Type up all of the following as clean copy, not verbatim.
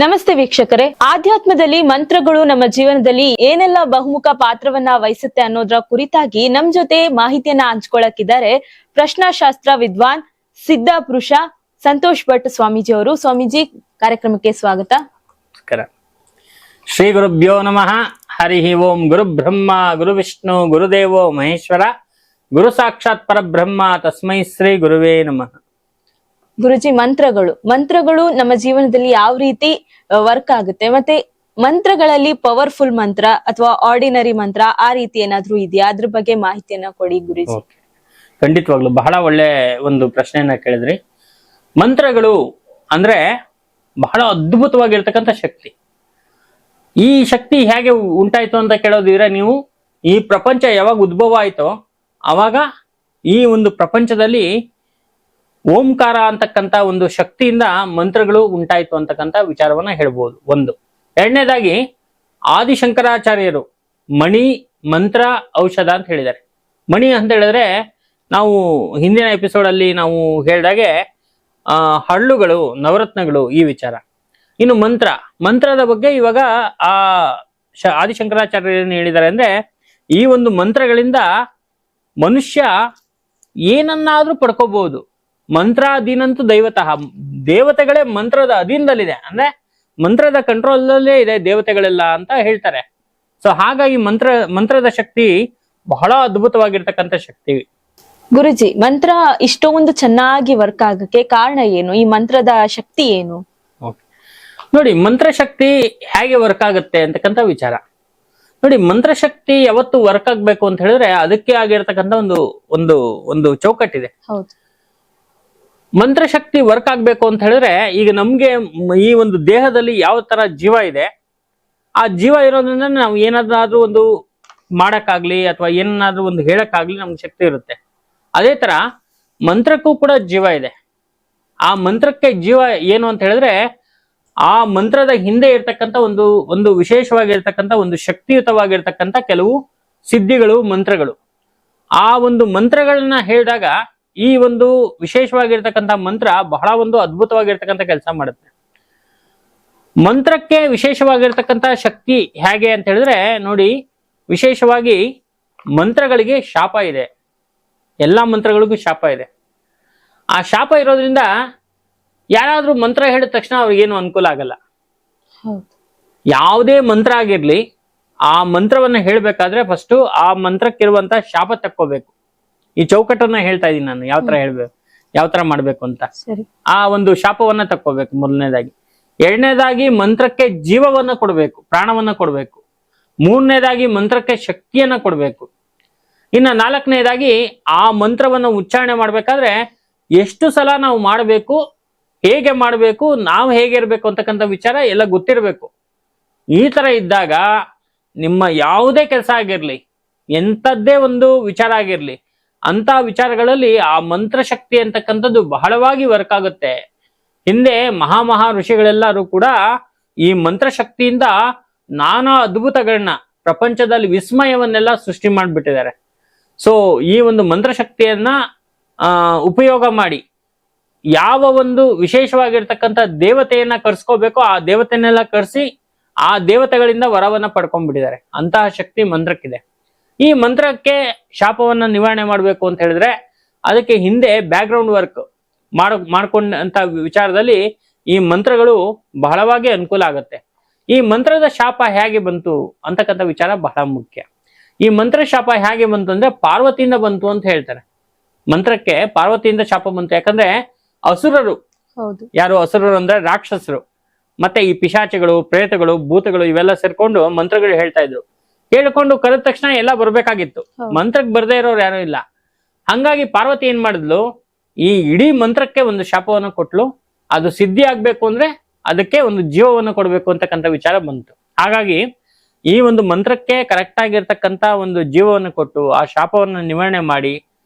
ನಮಸ್ತೆ ವೀಕ್ಷಕರೇ, ಆಧ್ಯಾತ್ಮದಲ್ಲಿ ಮಂತ್ರಗಳು ನಮ್ಮ ಜೀವನದಲ್ಲಿ ಏನೆಲ್ಲ ಬಹುಮುಖ ಪಾತ್ರವನ್ನ ವಹಿಸುತ್ತೆ ಅನ್ನೋದ್ರ ಕುರಿತಾಗಿ ನಮ್ ಜೊತೆ ಮಾಹಿತಿಯನ್ನ ಹಂಚ್ಕೊಳಕ್ಕಿದ್ದಾರೆ ಪ್ರಶ್ನಾಶಾಸ್ತ್ರ ವಿದ್ವಾನ್ ಸಿದ್ಧ ಪುರುಷ ಸಂತೋಷ್ ಭಟ್ ಸ್ವಾಮೀಜಿ ಅವರು. ಸ್ವಾಮೀಜಿ, ಕಾರ್ಯಕ್ರಮಕ್ಕೆ ಸ್ವಾಗತ. ಶ್ರೀ ಗುರುಭ್ಯೋ ನಮಃ. ಹರಿ ಓಂ. ಗುರು ಬ್ರಹ್ಮ ಗುರು ವಿಷ್ಣು ಗುರುದೇವೋ ಮಹೇಶ್ವರ, ಗುರು ಸಾಕ್ಷಾತ್ ಪರಬ್ರಹ್ಮ ತಸ್ಮೈ ಶ್ರೀ ಗುರುವೇ ನಮಃ. ಗುರುಜಿ, ಮಂತ್ರಗಳು ನಮ್ಮ ಜೀವನದಲ್ಲಿ ಯಾವ ರೀತಿ ವರ್ಕ್ ಆಗುತ್ತೆ, ಮತ್ತೆ ಮಂತ್ರಗಳಲ್ಲಿ ಪವರ್ಫುಲ್ ಮಂತ್ರ ಅಥವಾ ಆರ್ಡಿನರಿ ಮಂತ್ರ ಆ ರೀತಿ ಏನಾದ್ರೂ ಇದೆಯಾ? ಅದ್ರ ಬಗ್ಗೆ ಮಾಹಿತಿಯನ್ನ ಕೊಡಿ ಗುರುಜಿ. ಖಂಡಿತವಾಗ್ಲು ಬಹಳ ಒಳ್ಳೆ ಒಂದು ಪ್ರಶ್ನೆಯನ್ನ ಕೇಳಿದ್ರಿ. ಮಂತ್ರಗಳು ಅಂದ್ರೆ ಬಹಳ ಅದ್ಭುತವಾಗಿರ್ತಕ್ಕಂಥ ಶಕ್ತಿ. ಈ ಶಕ್ತಿ ಹೇಗೆ ಉಂಟಾಯ್ತು ಅಂತ ಕೇಳೋದಿದ್ರೆ, ನೀವು ಈ ಪ್ರಪಂಚ ಯಾವಾಗ ಉದ್ಭವ ಆಯ್ತೋ ಅವಾಗ ಈ ಒಂದು ಪ್ರಪಂಚದಲ್ಲಿ ಓಂಕಾರ ಅಂತಕ್ಕಂಥ ಒಂದು ಶಕ್ತಿಯಿಂದ ಮಂತ್ರಗಳು ಉಂಟಾಯ್ತು ಅಂತಕ್ಕಂಥ ವಿಚಾರವನ್ನ ಹೇಳ್ಬೋದು. ಒಂದು. ಎರಡನೇದಾಗಿ, ಆದಿಶಂಕರಾಚಾರ್ಯರು ಮಣಿ ಮಂತ್ರ ಔಷಧ ಅಂತ ಹೇಳಿದ್ದಾರೆ. ಮಣಿ ಅಂತ ಹೇಳಿದ್ರೆ, ನಾವು ಹಿಂದಿನ ಎಪಿಸೋಡ್ ಅಲ್ಲಿ ನಾವು ಹೇಳಿದಾಗೆ ಹಳ್ಳುಗಳು, ನವರತ್ನಗಳು, ಈ ವಿಚಾರ. ಇನ್ನು ಮಂತ್ರದ ಬಗ್ಗೆ ಇವಾಗ ಆದಿಶಂಕರಾಚಾರ್ಯರು ಏನು ಹೇಳಿದ್ದಾರೆ ಅಂದ್ರೆ, ಈ ಒಂದು ಮಂತ್ರಗಳಿಂದ ಮನುಷ್ಯ ಏನನ್ನಾದ್ರೂ ಪಡ್ಕೋಬಹುದು. ಮಂತ್ರಾಧೀನಂತೂ ದೈವತಃ, ದೇವತೆಗಳೇ ಮಂತ್ರದ ಅಧೀನದಲ್ಲಿದೆ, ಅಂದ್ರೆ ಮಂತ್ರದ ಕಂಟ್ರೋಲ್ ಅಲ್ಲೇ ಇದೆ ದೇವತೆಗಳೆಲ್ಲ ಅಂತ ಹೇಳ್ತಾರೆ. ಸೊ ಹಾಗಾಗಿ ಮಂತ್ರದ ಶಕ್ತಿ ಬಹಳ ಅದ್ಭುತವಾಗಿರ್ತಕ್ಕಂಥ ಶಕ್ತಿ. ಗುರುಜಿ, ಮಂತ್ರ ಇಷ್ಟೊಂದು ಚೆನ್ನಾಗಿ ವರ್ಕ್ ಆಗಕ್ಕೆ ಕಾರಣ ಏನು? ಈ ಮಂತ್ರದ ಶಕ್ತಿ ಏನು? ನೋಡಿ, ಮಂತ್ರಶಕ್ತಿ ಹೇಗೆ ವರ್ಕ್ ಆಗುತ್ತೆ ಅಂತಕ್ಕಂಥ ವಿಚಾರ ನೋಡಿ. ಮಂತ್ರಶಕ್ತಿ ಯಾವತ್ತು ವರ್ಕ್ ಆಗ್ಬೇಕು ಅಂತ ಹೇಳಿದ್ರೆ ಅದಕ್ಕೆ ಆಗಿರ್ತಕ್ಕಂಥ ಒಂದು ಒಂದು ಚೌಕಟ್ಟಿದೆ. ಹೌದು. ಮಂತ್ರಶಕ್ತಿ ವರ್ಕ್ ಆಗ್ಬೇಕು ಅಂತ ಹೇಳಿದ್ರೆ, ಈಗ ನಮ್ಗೆ ಈ ಒಂದು ದೇಹದಲ್ಲಿ ಯಾವ ತರ ಜೀವ ಇದೆ, ಆ ಜೀವ ಇರೋದ್ರಿಂದ ನಾವು ಏನಾದ್ರೂ ಒಂದು ಮಾಡಕ್ಕಾಗ್ಲಿ ಅಥವಾ ಏನಾದ್ರೂ ಒಂದು ಹೇಳಕ್ಕಾಗ್ಲಿ ನಮ್ಗೆ ಶಕ್ತಿ ಇರುತ್ತೆ. ಅದೇ ತರ ಮಂತ್ರಕ್ಕೂ ಕೂಡ ಜೀವ ಇದೆ. ಆ ಮಂತ್ರಕ್ಕೆ ಜೀವ ಏನು ಅಂತ ಹೇಳಿದ್ರೆ, ಆ ಮಂತ್ರದ ಹಿಂದೆ ಇರ್ತಕ್ಕಂಥ ಒಂದು ವಿಶೇಷವಾಗಿರ್ತಕ್ಕಂಥ ಒಂದು ಶಕ್ತಿಯುತವಾಗಿರ್ತಕ್ಕಂಥ ಕೆಲವು ಸಿದ್ಧಿಗಳು, ಮಂತ್ರಗಳು. ಆ ಒಂದು ಮಂತ್ರಗಳನ್ನ ಹೇಳಿದಾಗ ಈ ಒಂದು ವಿಶೇಷವಾಗಿರ್ತಕ್ಕಂಥ ಮಂತ್ರ ಬಹಳ ಒಂದು ಅದ್ಭುತವಾಗಿರ್ತಕ್ಕಂಥ ಕೆಲಸ ಮಾಡುತ್ತೆ. ಮಂತ್ರಕ್ಕೆ ವಿಶೇಷವಾಗಿರ್ತಕ್ಕಂಥ ಶಕ್ತಿ ಹೇಗೆ ಅಂತ ಹೇಳಿದ್ರೆ ನೋಡಿ, ವಿಶೇಷವಾಗಿ ಮಂತ್ರಗಳಿಗೆ ಶಾಪ ಇದೆ. ಎಲ್ಲಾ ಮಂತ್ರಗಳಿಗೂ ಶಾಪ ಇದೆ. ಆ ಶಾಪ ಇರೋದ್ರಿಂದ ಯಾರಾದ್ರೂ ಮಂತ್ರ ಹೇಳಿದ ತಕ್ಷಣ ಅವ್ರಿಗೇನು ಅನುಕೂಲ ಆಗಲ್ಲ. ಯಾವುದೇ ಮಂತ್ರ ಆಗಿರ್ಲಿ, ಆ ಮಂತ್ರವನ್ನ ಹೇಳ್ಬೇಕಾದ್ರೆ ಫಸ್ಟ್ ಆ ಮಂತ್ರಕ್ಕಿರುವಂತ ಶಾಪ ತಕ್ಕೋಬೇಕು. ಈ ಚೌಕಟ್ಟನ್ನ ಹೇಳ್ತಾ ಇದೀನಿ ನಾನು, ಯಾವ ತರ ಹೇಳ್ಬೇಕು, ಯಾವ ತರ ಮಾಡ್ಬೇಕು ಅಂತ. ಆ ಒಂದು ಶಾಪವನ್ನ ತಕ್ಕೋಬೇಕು ಮೊದಲನೇದಾಗಿ. ಎರಡನೇದಾಗಿ, ಮಂತ್ರಕ್ಕೆ ಜೀವವನ್ನ ಕೊಡ್ಬೇಕು, ಪ್ರಾಣವನ್ನ ಕೊಡ್ಬೇಕು. ಮೂರನೇದಾಗಿ, ಮಂತ್ರಕ್ಕೆ ಶಕ್ತಿಯನ್ನ ಕೊಡ್ಬೇಕು. ಇನ್ನ ನಾಲ್ಕನೇದಾಗಿ, ಆ ಮಂತ್ರವನ್ನ ಉಚ್ಚಾರಣೆ ಮಾಡ್ಬೇಕಾದ್ರೆ ಎಷ್ಟು ಸಲ ನಾವು ಮಾಡಬೇಕು, ಹೇಗೆ ಮಾಡಬೇಕು, ನಾವು ಹೇಗಿರ್ಬೇಕು ಅಂತಕ್ಕಂಥ ವಿಚಾರ ಎಲ್ಲ ಗೊತ್ತಿರಬೇಕು. ಈ ತರ ಇದ್ದಾಗ ನಿಮ್ಮ ಯಾವುದೇ ಕೆಲಸ ಆಗಿರ್ಲಿ, ಎಂಥದ್ದೇ ಒಂದು ವಿಚಾರ ಆಗಿರ್ಲಿ, ಅಂತ ವಿಚಾರಗಳಲ್ಲಿ ಆ ಮಂತ್ರಶಕ್ತಿ ಅಂತಕ್ಕಂಥದ್ದು ಬಹಳವಾಗಿ ವರ್ಕ್ ಆಗುತ್ತೆ. ಹಿಂದೆ ಮಹಾ ಋಷಿಗಳೆಲ್ಲರೂ ಕೂಡ ಈ ಮಂತ್ರಶಕ್ತಿಯಿಂದ ನಾನಾ ಅದ್ಭುತಗಳನ್ನ, ಪ್ರಪಂಚದಲ್ಲಿ ವಿಸ್ಮಯವನ್ನೆಲ್ಲ ಸೃಷ್ಟಿ ಮಾಡಿಬಿಟ್ಟಿದ್ದಾರೆ. ಸೊ ಈ ಒಂದು ಮಂತ್ರಶಕ್ತಿಯನ್ನ ಉಪಯೋಗ ಮಾಡಿ ಯಾವ ಒಂದು ವಿಶೇಷವಾಗಿರ್ತಕ್ಕಂಥ ದೇವತೆಯನ್ನ ಕರ್ಸ್ಕೋಬೇಕೋ ಆ ದೇವತೆಯನ್ನೆಲ್ಲ ಕರ್ಸಿ ಆ ದೇವತೆಗಳಿಂದ ವರವನ್ನ ಪಡ್ಕೊಂಡ್ಬಿಟ್ಟಿದ್ದಾರೆ. ಅಂತಹ ಶಕ್ತಿ ಮಂತ್ರಕ್ಕಿದೆ. ಈ ಮಂತ್ರಕ್ಕೆ ಶಾಪವನ್ನ ನಿವಾರಣೆ ಮಾಡ್ಬೇಕು ಅಂತ ಹೇಳಿದ್ರೆ ಅದಕ್ಕೆ ಹಿಂದೆ ಬ್ಯಾಕ್ ಗ್ರೌಂಡ್ ವರ್ಕ್ ಮಾಡ್ಕೊಂಡಂತ ವಿಚಾರದಲ್ಲಿ ಈ ಮಂತ್ರಗಳು ಬಹಳವಾಗಿ ಅನುಕೂಲ ಆಗುತ್ತೆ. ಈ ಮಂತ್ರದ ಶಾಪ ಹೇಗೆ ಬಂತು ಅಂತಕ್ಕಂಥ ವಿಚಾರ ಬಹಳ ಮುಖ್ಯ. ಈ ಮಂತ್ರ ಶಾಪ ಹೇಗೆ ಬಂತು ಅಂದ್ರೆ ಪಾರ್ವತಿಯಿಂದ ಬಂತು ಅಂತ ಹೇಳ್ತಾರೆ. ಮಂತ್ರಕ್ಕೆ ಪಾರ್ವತಿಯಿಂದ ಶಾಪ ಬಂತು. ಯಾಕಂದ್ರೆ ಅಸುರರು, ಯಾರು ಅಸುರರು ಅಂದ್ರೆ ರಾಕ್ಷಸರು, ಮತ್ತೆ ಈ ಪಿಶಾಚಿಗಳು, ಪ್ರೇತಗಳು, ಭೂತಗಳು ಇವೆಲ್ಲ ಸೇರ್ಕೊಂಡು ಮಂತ್ರಗಳು ಹೇಳ್ತಾ ಇದ್ರು. ಹೇಳ್ಕೊಂಡು ಕರೆದ ತಕ್ಷಣ ಎಲ್ಲ ಬರ್ಬೇಕಾಗಿತ್ತು, ಮಂತ್ರಕ್ಕೆ ಬರ್ದೇ ಇರೋರು ಯಾರು ಇಲ್ಲ. ಹಂಗಾಗಿ ಪಾರ್ವತಿ ಏನ್ ಮಾಡಿದ್ಲು, ಈ ಇಡೀ ಮಂತ್ರಕ್ಕೆ ಒಂದು ಶಾಪವನ್ನು ಕೊಟ್ಲು. ಅದು ಸಿದ್ಧಿ ಆಗ್ಬೇಕು ಅಂದ್ರೆ ಅದಕ್ಕೆ ಒಂದು ಜೀವವನ್ನು ಕೊಡ್ಬೇಕು ಅಂತಕ್ಕಂಥ ವಿಚಾರ ಬಂತು. ಹಾಗಾಗಿ ಈ ಒಂದು ಮಂತ್ರಕ್ಕೆ ಕರೆಕ್ಟ್ ಆಗಿರ್ತಕ್ಕಂಥ ಒಂದು ಜೀವವನ್ನು ಕೊಟ್ಟು ಆ ಶಾಪವನ್ನು ನಿವಾರಣೆ ಮಾಡಿ,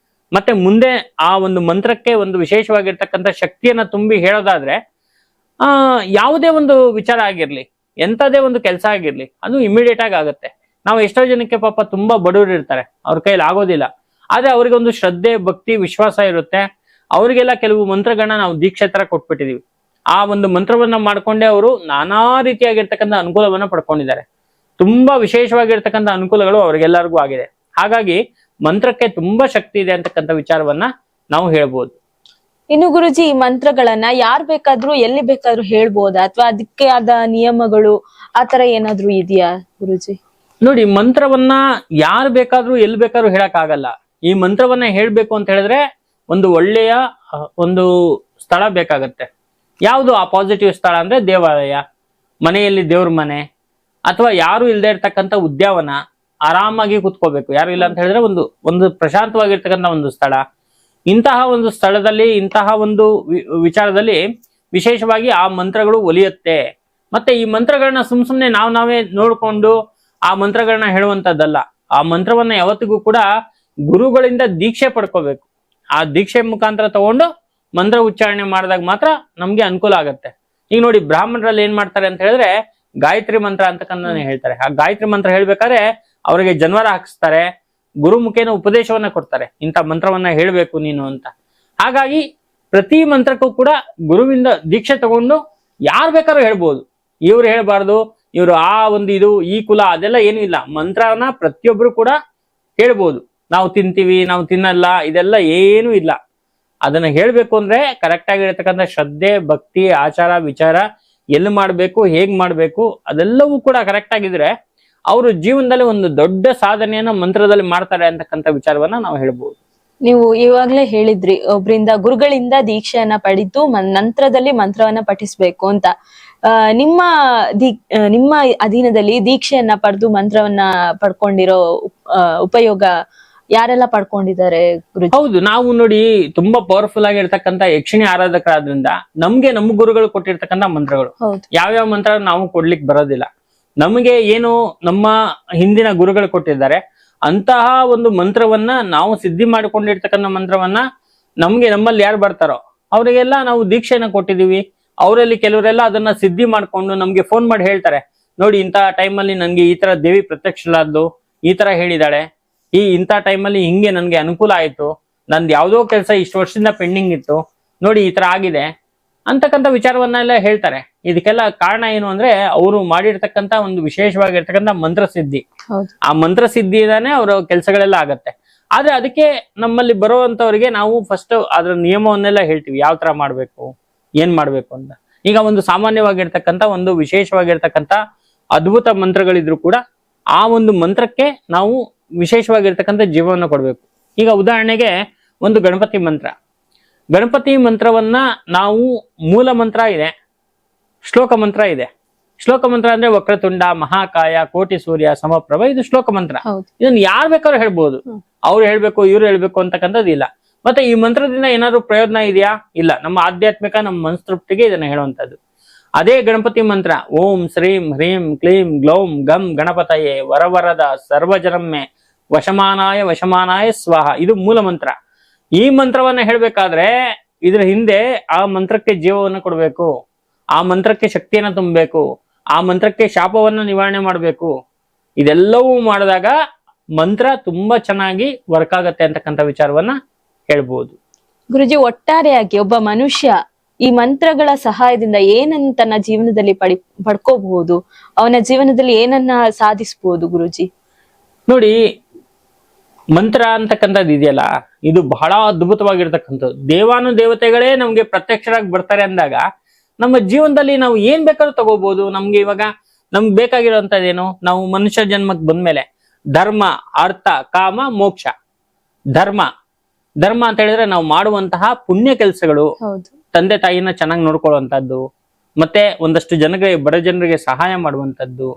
ಮತ್ತೆ ಮುಂದೆ ಆ ಒಂದು ಮಂತ್ರಕ್ಕೆ ಒಂದು ವಿಶೇಷವಾಗಿರ್ತಕ್ಕಂಥ ಶಕ್ತಿಯನ್ನ ತುಂಬಿ ಹೇಳೋದಾದ್ರೆ ಯಾವುದೇ ಒಂದು ವಿಚಾರ ಆಗಿರ್ಲಿ, ಎಂಥದೇ ಒಂದು ಕೆಲಸ ಆಗಿರ್ಲಿ, ಅದು ಇಮಿಡಿಯೇಟ್ ಆಗಿ ಆಗುತ್ತೆ. ನಾವು ಎಷ್ಟೋ ಜನಕ್ಕೆ ಪಾಪ ತುಂಬಾ ಬಡವರು ಇರ್ತಾರೆ, ಅವ್ರ ಕೈಲಿ ಆಗೋದಿಲ್ಲ. ಆದ್ರೆ ಅವ್ರಿಗೆ ಒಂದು ಶ್ರದ್ಧೆ, ಭಕ್ತಿ, ವಿಶ್ವಾಸ ಇರುತ್ತೆ. ಅವರಿಗೆಲ್ಲ ಕೆಲವು ಮಂತ್ರಗಳನ್ನ ನಾವು ದೀಕ್ಷೆ ತರ ಕೊಟ್ಬಿಟ್ಟಿದೀವಿ. ಆ ಒಂದು ಮಂತ್ರವನ್ನ ಮಾಡ್ಕೊಂಡೆ ಅವರು ನಾನಾ ರೀತಿಯಾಗಿರ್ತಕ್ಕಂಥ ಅನುಕೂಲವನ್ನ ಪಡ್ಕೊಂಡಿದ್ದಾರೆ. ತುಂಬಾ ವಿಶೇಷವಾಗಿರ್ತಕ್ಕಂಥ ಅನುಕೂಲಗಳು ಅವ್ರಿಗೆಲ್ಲರಿಗೂ ಆಗಿದೆ. ಹಾಗಾಗಿ ಮಂತ್ರಕ್ಕೆ ತುಂಬಾ ಶಕ್ತಿ ಇದೆ ಅಂತಕ್ಕಂಥ ವಿಚಾರವನ್ನ ನಾವು ಹೇಳ್ಬೋದು. ಇನ್ನು ಗುರುಜಿ, ಈ ಮಂತ್ರಗಳನ್ನ ಯಾರ್ ಬೇಕಾದ್ರೂ ಎಲ್ಲಿ ಬೇಕಾದ್ರೂ ಹೇಳ್ಬೋದಾ, ಅಥವಾ ಅದಕ್ಕೆ ಆದ ನಿಯಮಗಳು ಆತರ ಏನಾದ್ರೂ ಇದೆಯಾ ಗುರುಜಿ? ನೋಡಿ, ಮಂತ್ರವನ್ನ ಯಾರು ಬೇಕಾದ್ರೂ ಎಲ್ಲಿ ಬೇಕಾದ್ರೂ ಹೇಳಕ್ ಆಗಲ್ಲ. ಈ ಮಂತ್ರವನ್ನ ಹೇಳ್ಬೇಕು ಅಂತ ಹೇಳಿದ್ರೆ ಒಂದು ಒಳ್ಳೆಯ ಒಂದು ಸ್ಥಳ ಬೇಕಾಗತ್ತೆ. ಯಾವುದು ಆ ಪಾಸಿಟಿವ್ ಸ್ಥಳ ಅಂದ್ರೆ ದೇವಾಲಯ, ಮನೆಯಲ್ಲಿ ದೇವ್ರ ಮನೆ, ಅಥವಾ ಯಾರು ಇಲ್ಲದೆ ಇರ್ತಕ್ಕಂಥ ಉದ್ಯಾನವನ, ಆರಾಮಾಗಿ ಕುತ್ಕೋಬೇಕು. ಯಾರು ಇಲ್ಲ ಅಂತ ಹೇಳಿದ್ರೆ ಒಂದು ಪ್ರಶಾಂತವಾಗಿರ್ತಕ್ಕಂಥ ಒಂದು ಸ್ಥಳ. ಇಂತಹ ಒಂದು ಸ್ಥಳದಲ್ಲಿ ಇಂತಹ ಒಂದು ವಿಚಾರದಲ್ಲಿ ವಿಶೇಷವಾಗಿ ಆ ಮಂತ್ರಗಳು ಒಲಿಯುತ್ತೆ. ಮತ್ತೆ ಈ ಮಂತ್ರಗಳನ್ನ ಸುಮ್ನೆ ನಾವೇ ನೋಡ್ಕೊಂಡು ಆ ಮಂತ್ರಗಳನ್ನ ಹೇಳುವಂತದ್ದಲ್ಲ. ಆ ಮಂತ್ರವನ್ನ ಯಾವತ್ತಿಗೂ ಕೂಡ ಗುರುಗಳಿಂದ ದೀಕ್ಷೆ ಪಡ್ಕೋಬೇಕು. ಆ ದೀಕ್ಷೆ ಮುಖಾಂತರ ತಗೊಂಡು ಮಂತ್ರ ಉಚ್ಚಾರಣೆ ಮಾಡಿದಾಗ ಮಾತ್ರ ನಮ್ಗೆ ಅನುಕೂಲ ಆಗತ್ತೆ. ಈಗ ನೋಡಿ, ಬ್ರಾಹ್ಮಣರಲ್ಲಿ ಏನ್ ಮಾಡ್ತಾರೆ ಅಂತ ಹೇಳಿದ್ರೆ ಗಾಯತ್ರಿ ಮಂತ್ರ ಅಂತಕ್ಕಂಥ ಹೇಳ್ತಾರೆ. ಆ ಗಾಯತ್ರಿ ಮಂತ್ರ ಹೇಳ್ಬೇಕಾದ್ರೆ ಅವರಿಗೆ ಜನ್ವರ ಹಾಕಿಸ್ತಾರೆ, ಗುರು ಮುಖೇನ ಉಪದೇಶವನ್ನ ಕೊಡ್ತಾರೆ, ಇಂಥ ಮಂತ್ರವನ್ನ ಹೇಳ್ಬೇಕು ನೀನು ಅಂತ. ಹಾಗಾಗಿ ಪ್ರತಿ ಮಂತ್ರಕ್ಕೂ ಕೂಡ ಗುರುವಿಂದ ದೀಕ್ಷೆ ತಗೊಂಡು ಯಾರು ಬೇಕಾದ್ರೂ ಹೇಳ್ಬೋದು. ಇವ್ರು ಹೇಳ್ಬಾರ್ದು, ಇವ್ರು ಆ ಒಂದು ಇದು ಈ ಕುಲ ಅದೆಲ್ಲ ಏನೂ ಇಲ್ಲ. ಮಂತ್ರನ ಪ್ರತಿಯೊಬ್ರು ಕೂಡ ಹೇಳ್ಬೋದು. ನಾವು ತಿಂತೀವಿ, ನಾವು ತಿನ್ನಲ್ಲ, ಇದೆಲ್ಲ ಏನೂ ಇಲ್ಲ. ಅದನ್ನ ಹೇಳ್ಬೇಕು ಅಂದ್ರೆ ಕರೆಕ್ಟ್ ಆಗಿರತಕ್ಕಂಥ ಶ್ರದ್ಧೆ, ಭಕ್ತಿ, ಆಚಾರ, ವಿಚಾರ, ಎಲ್ಲಿ ಮಾಡ್ಬೇಕು, ಹೇಗ್ ಮಾಡ್ಬೇಕು, ಅದೆಲ್ಲವೂ ಕೂಡ ಕರೆಕ್ಟ್ ಆಗಿದ್ರೆ ಅವರು ಜೀವನದಲ್ಲಿ ಒಂದು ದೊಡ್ಡ ಸಾಧನೆಯನ್ನ ಮಂತ್ರದಲ್ಲಿ ಮಾಡ್ತಾರೆ ಅಂತಕ್ಕಂಥ ವಿಚಾರವನ್ನ ನಾವು ಹೇಳ್ಬೋದು. ನೀವು ಇವಾಗ್ಲೇ ಹೇಳಿದ್ರಿ, ಒಬ್ರಿಂದ ಗುರುಗಳಿಂದ ದೀಕ್ಷೆಯನ್ನ ಪಡೆದು ನಂತರದಲ್ಲಿ ಮಂತ್ರವನ್ನ ಪಠಿಸ್ಬೇಕು ಅಂತ. ನಿಮ್ಮ ಅಧೀನದಲ್ಲಿ ದೀಕ್ಷೆಯನ್ನ ಪಡೆದು ಮಂತ್ರವನ್ನ ಪಡ್ಕೊಂಡಿರೋ ಉಪಯೋಗ ಯಾರೆಲ್ಲ ಪಡ್ಕೊಂಡಿದ್ದಾರೆ ಗುರುಜಿ? ಹೌದು, ನಾವು ನೋಡಿ ತುಂಬಾ ಪವರ್ಫುಲ್ ಆಗಿರ್ತಕ್ಕಂಥ ಯಕ್ಷಿಣಿ ಆರಾಧಕರಾದ್ರಿಂದ ನಮ್ಗೆ ನಮ್ಮ ಗುರುಗಳು ಕೊಟ್ಟಿರ್ತಕ್ಕಂಥ ಮಂತ್ರಗಳು ಯಾವ್ಯಾವ ಮಂತ್ರ ನಾವು ಕೊಡ್ಲಿಕ್ಕೆ ಬರೋದಿಲ್ಲ. ನಮಗೆ ಏನು ನಮ್ಮ ಹಿಂದಿನ ಗುರುಗಳು ಕೊಟ್ಟಿದ್ದಾರೆ ಅಂತಹ ಒಂದು ಮಂತ್ರವನ್ನ ನಾವು ಸಿದ್ಧಿ ಮಾಡಿಕೊಂಡಿರ್ತಕ್ಕಂಥ ಮಂತ್ರವನ್ನ ನಮ್ಮಲ್ಲಿ ಯಾರು ಬರ್ತಾರೋ ಅವರಿಗೆಲ್ಲ ನಾವು ದೀಕ್ಷೆಯನ್ನ ಕೊಟ್ಟಿದೀವಿ. ಅವರಲ್ಲಿ ಕೆಲವರೆಲ್ಲ ಅದನ್ನ ಸಿದ್ಧಿ ಮಾಡ್ಕೊಂಡು ನಮ್ಗೆ ಫೋನ್ ಮಾಡಿ ಹೇಳ್ತಾರೆ, ನೋಡಿ ಇಂಥ ಟೈಮಲ್ಲಿ ನನ್ಗೆ ಈ ತರ ದೇವಿ ಪ್ರತ್ಯಕ್ಷಲಾದ್ದು, ಈ ತರ ಹೇಳಿದಾಳೆ, ಇಂಥ ಟೈಮಲ್ಲಿ ಹಿಂಗೆ ನನ್ಗೆ ಅನುಕೂಲ ಆಯ್ತು, ನಂದು ಯಾವ್ದೋ ಕೆಲಸ ಇಷ್ಟು ವರ್ಷದಿಂದ ಪೆಂಡಿಂಗ್ ಇತ್ತು, ನೋಡಿ ಈ ತರ ಆಗಿದೆ ಅಂತಕ್ಕಂಥ ವಿಚಾರವನ್ನೆಲ್ಲ ಹೇಳ್ತಾರೆ. ಇದಕ್ಕೆಲ್ಲ ಕಾರಣ ಏನು ಅಂದ್ರೆ ಅವರು ಮಾಡಿರ್ತಕ್ಕಂಥ ಒಂದು ವಿಶೇಷವಾಗಿರ್ತಕ್ಕಂಥ ಮಂತ್ರಸಿದ್ಧಿ. ಆ ಮಂತ್ರಸಿದ್ಧಿಯಿಂದಾನೇ ಅವರ ಕೆಲಸಗಳೆಲ್ಲ ಆಗತ್ತೆ. ಆದ್ರೆ ಅದಕ್ಕೆ ನಮ್ಮಲ್ಲಿ ಬರುವಂತವರಿಗೆ ನಾವು ಫಸ್ಟ್ ಅದ್ರ ನಿಯಮವನ್ನೆಲ್ಲ ಹೇಳ್ತೀವಿ, ಯಾವ ತರ ಮಾಡ್ಬೇಕು, ಏನ್ ಮಾಡ್ಬೇಕು ಅಂತ. ಈಗ ಒಂದು ಸಾಮಾನ್ಯವಾಗಿರ್ತಕ್ಕಂಥ ಒಂದು ವಿಶೇಷವಾಗಿರ್ತಕ್ಕಂಥ ಅದ್ಭುತ ಮಂತ್ರಗಳಿದ್ರು ಕೂಡ ಆ ಒಂದು ಮಂತ್ರಕ್ಕೆ ನಾವು ವಿಶೇಷವಾಗಿರ್ತಕ್ಕಂಥ ಜೀವವನ್ನು ಕೊಡ್ಬೇಕು. ಈಗ ಉದಾಹರಣೆಗೆ ಒಂದು ಗಣಪತಿ ಮಂತ್ರವನ್ನ ನಾವು ಮೂಲ ಮಂತ್ರ ಇದೆ, ಶ್ಲೋಕ ಮಂತ್ರ ಇದೆ. ಶ್ಲೋಕ ಮಂತ್ರ ಅಂದ್ರೆ ವಕ್ರತುಂಡ ಮಹಾಕಾಯ ಕೋಟಿ ಸೂರ್ಯ ಸಮಪ್ರಭ, ಇದು ಶ್ಲೋಕ ಮಂತ್ರ. ಇದನ್ನ ಯಾರು ಬೇಕಾದ್ರೂ ಹೇಳ್ಬೋದು, ಅವ್ರು ಹೇಳ್ಬೇಕು ಇವ್ರು ಹೇಳ್ಬೇಕು ಅಂತಕ್ಕಂಥದ್ದು ಇಲ್ಲ. ಮತ್ತೆ ಈ ಮಂತ್ರದಿಂದ ಏನಾದ್ರು ಪ್ರಯೋಜನ ಇದೆಯಾ? ಇಲ್ಲ. ನಮ್ಮ ಆಧ್ಯಾತ್ಮಿಕ, ನಮ್ಮ ಮನಸ್ತೃಪ್ತಿಗೆ ಇದನ್ನ ಹೇಳುವಂತದ್ದು. ಅದೇ ಗಣಪತಿ ಮಂತ್ರ ಓಂ ಶ್ರೀಂ ಹ್ರೀಂ ಕ್ಲೀಂ ಗ್ಲೌಂ ಗಂ ಗಣಪತಯೇ ವರವರದ ಸರ್ವಜನಮ್ಮೆ ವಶಮಾನಾಯ ಸ್ವಾಹ, ಇದು ಮೂಲ ಮಂತ್ರ. ಈ ಮಂತ್ರವನ್ನ ಹೇಳ್ಬೇಕಾದ್ರೆ ಇದ್ರ ಹಿಂದೆ ಆ ಮಂತ್ರಕ್ಕೆ ಜೀವವನ್ನು ಕೊಡ್ಬೇಕು, ಆ ಮಂತ್ರಕ್ಕೆ ಶಕ್ತಿಯನ್ನ ತುಂಬಬೇಕು, ಆ ಮಂತ್ರಕ್ಕೆ ಶಾಪವನ್ನ ನಿವಾರಣೆ ಮಾಡ್ಬೇಕು. ಇದೆಲ್ಲವೂ ಮಾಡಿದಾಗ ಮಂತ್ರ ತುಂಬಾ ಚೆನ್ನಾಗಿ ವರ್ಕ್ ಆಗತ್ತೆ ಅಂತಕ್ಕಂಥ ವಿಚಾರವನ್ನ ಹೇಳ್ಬೋದು. ಗುರುಜಿ, ಒಟ್ಟಾರೆಯಾಗಿ ಒಬ್ಬ ಮನುಷ್ಯ ಈ ಮಂತ್ರಗಳ ಸಹಾಯದಿಂದ ಏನನ್ನ ತನ್ನ ಜೀವನದಲ್ಲಿ ಪಡ್ಕೋಬಹುದು, ಅವನ ಜೀವನದಲ್ಲಿ ಏನನ್ನ ಸಾಧಿಸಬಹುದು ಗುರುಜಿ? ನೋಡಿ, ಮಂತ್ರ ಅಂತಕ್ಕಂಥದ್ದು ಇದೆಯಲ್ಲ, ಇದು ಬಹಳ ಅದ್ಭುತವಾಗಿರ್ತಕ್ಕಂಥದ್ದು. ದೇವಾನುದೇವತೆಗಳೇ ನಮ್ಗೆ ಪ್ರತ್ಯಕ್ಷರಾಗಿ ಬರ್ತಾರೆ ಅಂದಾಗ ನಮ್ಮ ಜೀವನದಲ್ಲಿ ನಾವು ಏನ್ ಬೇಕಾದ್ರೂ ತಗೋಬಹುದು. ನಮ್ಗೆ ಇವಾಗ ನಮ್ಗೆ ಬೇಕಾಗಿರೋಂಥದ್ದೇನು, ನಾವು ಮನುಷ್ಯ ಜನ್ಮಕ್ಕೆ ಬಂದ್ಮೇಲೆ ಧರ್ಮ, ಅರ್ಥ, ಕಾಮ, ಮೋಕ್ಷ. ಧರ್ಮ ಅಂತ ಹೇಳಿದ್ರೆ ನಾವು ಮಾಡುವಂತಹ ಪುಣ್ಯ ಕೆಲಸಗಳು, ತಂದೆ ತಾಯಿನ ಚೆನ್ನಾಗಿ ನೋಡ್ಕೊಳ್ಳುವಂತದ್ದು, ಮತ್ತೆ ಒಂದಷ್ಟು ಬಡ ಜನರಿಗೆ ಸಹಾಯ ಮಾಡುವಂತದ್ದು,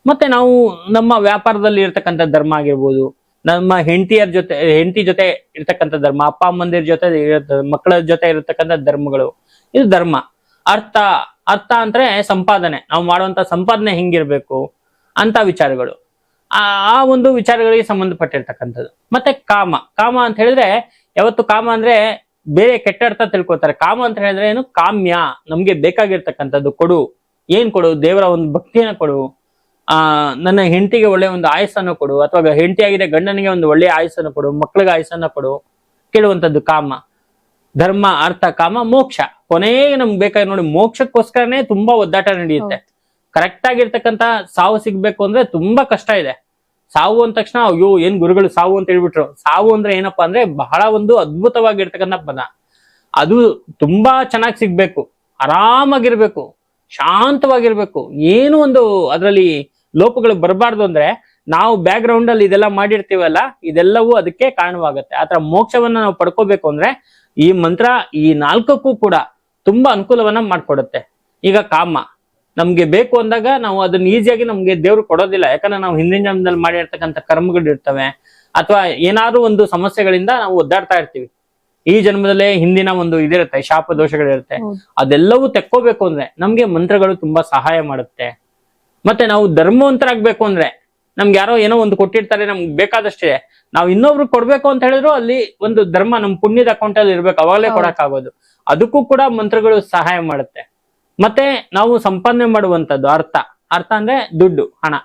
ಮತ್ತೆ ನಾವು ನಮ್ಮ ವ್ಯಾಪಾರದಲ್ಲಿ ಇರ್ತಕ್ಕಂಥ ಧರ್ಮ ಆಗಿರ್ಬೋದು, ನಮ್ಮ ಹೆಂಡತಿ ಜೊತೆ ಇರ್ತಕ್ಕಂಥ ಧರ್ಮ, ಅಪ್ಪ ಅಮ್ಮಂದಿರ ಜೊತೆ ಮಕ್ಕಳ ಜೊತೆ ಇರತಕ್ಕಂಥ ಧರ್ಮಗಳು, ಇದು ಧರ್ಮ. ಅರ್ಥ ಅಂದ್ರೆ ಸಂಪಾದನೆ, ನಾವು ಮಾಡುವಂತ ಸಂಪಾದನೆ ಹೆಂಗಿರ್ಬೇಕು ಅಂತ ವಿಚಾರಗಳು, ಆ ಒಂದು ವಿಚಾರಗಳಿಗೆ ಸಂಬಂಧಪಟ್ಟಿರ್ತಕ್ಕಂಥದ್ದು. ಮತ್ತೆ ಕಾಮ ಅಂತ ಹೇಳಿದ್ರೆ, ಯಾವತ್ತು ಕಾಮ ಅಂದ್ರೆ ಬೇರೆ ಕೆಟ್ಟ ಅರ್ಥ ತಿಳ್ಕೊತಾರೆ. ಕಾಮ ಅಂತ ಹೇಳಿದ್ರೆ ಏನು, ಕಾಮ್ಯ, ನಮ್ಗೆ ಬೇಕಾಗಿರ್ತಕ್ಕಂಥದ್ದು ಕೊಡು. ಏನ್ ಕೊಡು? ದೇವರ ಒಂದು ಭಕ್ತಿಯನ್ನ ಕೊಡು, ನನ್ನ ಹೆಂಡತಿಗೆ ಒಳ್ಳೆ ಒಂದು ಆಯಸ್ಸನ್ನು ಕೊಡು, ಅಥವಾ ಹೆಂಡತಿ ಆಗಿದೆ ಗಂಡನಿಗೆ ಒಂದು ಒಳ್ಳೆಯ ಆಯಸ್ಸನ್ನು ಕೊಡು, ಮಕ್ಕಳಿಗೆ ಆಯಸ್ಸನ್ನು ಕೊಡು, ಕೇಳುವಂಥದ್ದು ಕಾಮ. ಧರ್ಮ ಅರ್ಥ ಕಾಮ ಮೋಕ್ಷ. ಕೊನೆಗೆ ನಮ್ಗೆ ಬೇಕಾಗಿ ನೋಡಿ, ಮೋಕ್ಷಕ್ಕೋಸ್ಕರನೇ ತುಂಬಾ ಒದ್ದಾಟ ನಡೆಯುತ್ತೆ. ಕರೆಕ್ಟ್ ಆಗಿರ್ತಕ್ಕಂತ ಸಾವು ಸಿಗ್ಬೇಕು ಅಂದ್ರೆ ತುಂಬಾ ಕಷ್ಟ ಇದೆ. ಸಾವು ಅಂದ ತಕ್ಷಣ ಅಯ್ಯೋ ಏನ್ ಗುರುಗಳು ಸಾವು ಅಂತ ಹೇಳ್ಬಿಟ್ರು. ಸಾವು ಅಂದ್ರೆ ಏನಪ್ಪಾ ಅಂದ್ರೆ ಬಹಳ ಒಂದು ಅದ್ಭುತವಾಗಿರ್ತಕ್ಕಂಥ ಪದ. ಅದು ತುಂಬಾ ಚೆನ್ನಾಗಿ ಸಿಗ್ಬೇಕು, ಆರಾಮಾಗಿರ್ಬೇಕು, ಶಾಂತವಾಗಿರ್ಬೇಕು, ಏನು ಒಂದು ಅದರಲ್ಲಿ ಲೋಪಗಳು ಬರಬಾರ್ದು. ಅಂದ್ರೆ ನಾವು ಬ್ಯಾಕ್ ಗ್ರೌಂಡ್ ಅಲ್ಲಿ ಇದೆಲ್ಲ ಮಾಡಿರ್ತೀವಲ್ಲ, ಇದೆಲ್ಲವೂ ಅದಕ್ಕೆ ಕಾರಣವಾಗುತ್ತೆ. ಆತರ ಮೋಕ್ಷವನ್ನ ನಾವು ಪಡ್ಕೋಬೇಕು ಅಂದ್ರೆ ಈ ಮಂತ್ರ ಈ 4ಕ್ಕೂ ಕೂಡ ತುಂಬಾ ಅನುಕೂಲವನ್ನ ಮಾಡ್ಕೊಡುತ್ತೆ. ಈಗ ಕಾಮ ನಮ್ಗೆ ಬೇಕು ಅಂದಾಗ ನಾವು ಅದನ್ನ ಈಸಿಯಾಗಿ ನಮ್ಗೆ ದೇವ್ರು ಕೊಡೋದಿಲ್ಲ. ಯಾಕಂದ್ರೆ ನಾವು ಹಿಂದಿನ ಜನ್ಮದಲ್ಲಿ ಮಾಡಿರ್ತಕ್ಕಂಥ ಕರ್ಮಗಳು ಇರ್ತವೆ, ಅಥವಾ ಏನಾದ್ರು ಒಂದು ಸಮಸ್ಯೆಗಳಿಂದ ನಾವು ಒದ್ದಾಡ್ತಾ ಇರ್ತೀವಿ. ಈ ಜನ್ಮದಲ್ಲೇ ಹಿಂದಿನ ಒಂದು ಇದಿರುತ್ತೆ, ಶಾಪ ದೋಷಗಳಿರುತ್ತೆ. ಅದೆಲ್ಲವೂ ತೆಕ್ಕೋಬೇಕು ಅಂದ್ರೆ ನಮ್ಗೆ ಮಂತ್ರಗಳು ತುಂಬಾ ಸಹಾಯ ಮಾಡುತ್ತೆ. ಮತ್ತೆ ನಾವು ಧರ್ಮವಂತರಾಗ್ಬೇಕು ಅಂದ್ರೆ ನಮ್ಗೆ ಯಾರೋ ಏನೋ ಒಂದು ಕೊಟ್ಟಿರ್ತಾರೆ, ನಮ್ಗೆ ಬೇಕಾದಷ್ಟಿದೆ, ನಾವು ಇನ್ನೊಬ್ರು ಕೊಡ್ಬೇಕು ಅಂತ ಹೇಳಿದ್ರು ಅಲ್ಲಿ ಒಂದು ಧರ್ಮ ನಮ್ ಪುಣ್ಯದ ಅಕೌಂಟ್ ಅಲ್ಲಿ ಇರ್ಬೇಕು, ಅವಾಗಲೇ ಕೊಡಕ್ಕಾಗೋದು. ಅದಕ್ಕೂ ಕೂಡ ಮಂತ್ರಗಳು ಸಹಾಯ ಮಾಡುತ್ತೆ. ಮತ್ತೆ ನಾವು ಸಂಪಾದನೆ ಮಾಡುವಂತದ್ದು ಅರ್ಥ ಅಂದ್ರೆ ದುಡ್ಡು, ಹಣ.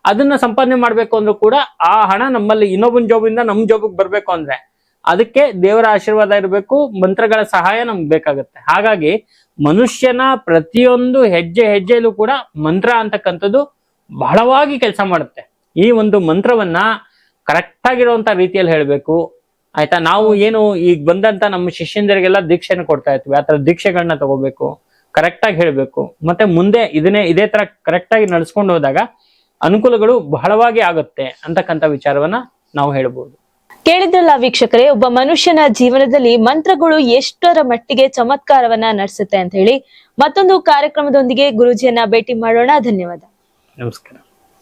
ಅದನ್ನ ಸಂಪಾದನೆ ಮಾಡ್ಬೇಕು ಅಂದ್ರೂ ಕೂಡ ಆ ಹಣ ನಮ್ಮಲ್ಲಿ ಇನ್ನೊಬ್ಬನ ಜೋಬಿಂದ ನಮ್ ಜೋಬಿಗೆ ಬರ್ಬೇಕು ಅಂದ್ರೆ ಅದಕ್ಕೆ ದೇವರ ಆಶೀರ್ವಾದ ಇರಬೇಕು, ಮಂತ್ರಗಳ ಸಹಾಯ ನಮ್ಗೆ ಬೇಕಾಗುತ್ತೆ. ಹಾಗಾಗಿ ಮನುಷ್ಯನ ಪ್ರತಿಯೊಂದು ಹೆಜ್ಜೆ ಹೆಜ್ಜೆಯಲ್ಲೂ ಕೂಡ ಮಂತ್ರ ಅಂತಕ್ಕಂಥದ್ದು ಬಹಳವಾಗಿ ಕೆಲಸ ಮಾಡುತ್ತೆ. ಈ ಒಂದು ಮಂತ್ರವನ್ನ ಕರೆಕ್ಟ್ ಆಗಿರುವಂತ ರೀತಿಯಲ್ಲಿ ಹೇಳ್ಬೇಕು, ಆಯ್ತಾ. ನಾವು ಏನು ಈಗ ಬಂದಂತ ನಮ್ಮ ಶಿಷ್ಯಂದರಿಗೆಲ್ಲ ದೀಕ್ಷೆನ ಕೊಡ್ತಾ ಇರ್ತೀವಿ, ಆತರ ದೀಕ್ಷೆಗಳನ್ನ ತಗೋಬೇಕು, ಕರೆಕ್ಟ್ ಆಗಿ ಹೇಳ್ಬೇಕು. ಮತ್ತೆ ಮುಂದೆ ಇದೇ ತರ ಕರೆಕ್ಟ್ ಆಗಿ ನಡ್ಸ್ಕೊಂಡು ಹೋದಾಗ ಅನುಕೂಲಗಳು ಬಹಳವಾಗಿ ಆಗುತ್ತೆ ಅಂತಕ್ಕಂಥ ವಿಚಾರವನ್ನ ನಾವು ಹೇಳ್ಬೋದು. ಕೇಳಿದ್ರಲ್ಲ ವೀಕ್ಷಕರೇ, ಒಬ್ಬ ಮನುಷ್ಯನ ಜೀವನದಲ್ಲಿ ಮಂತ್ರಗಳು ಎಷ್ಟರ ಮಟ್ಟಿಗೆ ಚಮತ್ಕಾರವನ್ನ ನಡೆಸುತ್ತೆ ಅಂತ ಹೇಳಿ. ಮತ್ತೊಂದು ಕಾರ್ಯಕ್ರಮದೊಂದಿಗೆ ಗುರೂಜಿಯನ್ನ ಭೇಟಿ ಮಾಡೋಣ. ಧನ್ಯವಾದ. ನಮಸ್ಕಾರ.